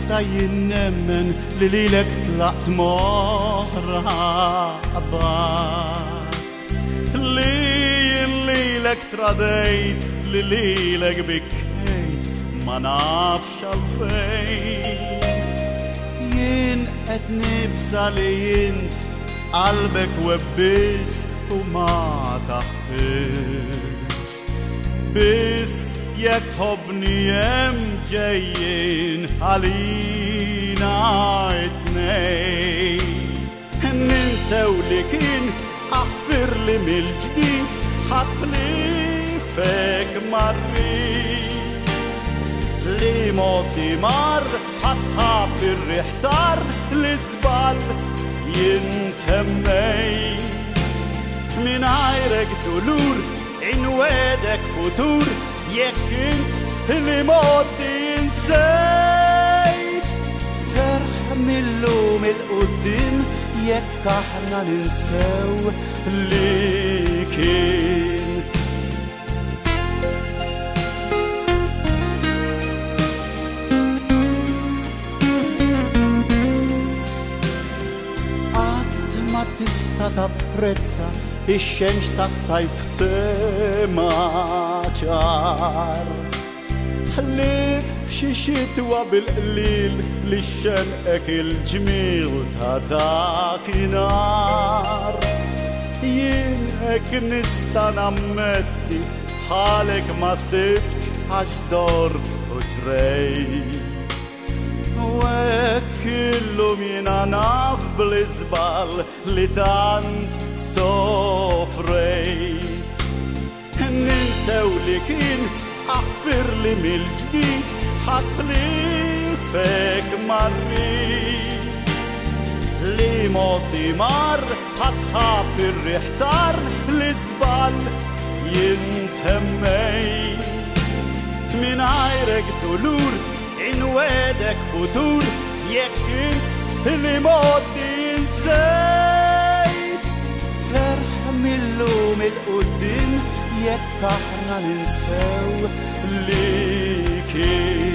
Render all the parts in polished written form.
jista jinnemmen li lilek tlaqt moħrabat li lilek tradejt li lilek bikkejt ma nafx għalfejn jien qed nibsa li jint qalbek webbist u ma taħfix biss jekk tħobbni hemm ġejjin għalina it-tnejn ninsew li kien aħfir li mill-ġdid ħadd li fek marri li moti mar ħasħab fir-riħtar li żball jintemmej mingħajrek dulur inwedek futur jekk int li modi insejt ġerħ millum il-qudiem jekk aħna ninsew li kien qatt ma tista' tapprezza ix-xemx tas-sajf sema ċar ħlief f'xi xitwa bil-qlil li xenqek il-ġmiel ta' dakinhar jien hekk nista' nammetti bħalek ma sibtx għax dort u ġrejt u hekk illum jiena naf bl-iżbal li tant sofrejt ninsew li kien aħfir li mill-ġdid ħadd li fek marri li modi mar ħasħab fir-riħtar li żball jintemmej mingħajrek dulur inwedek futur jekk int li modi insejt ġerħ millum il-qudiem jekk aħna ninsew li kien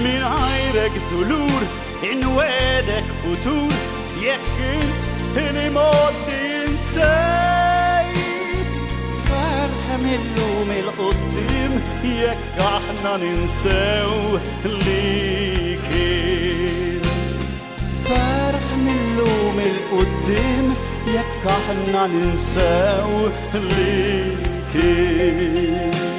mingħajrek dulur inwedek futur jekk int li modi insejt ferħ millum il-qudiem jekk aħna ninsew li kien ferħ millum il-qudiem jekk aħna ninsew li kien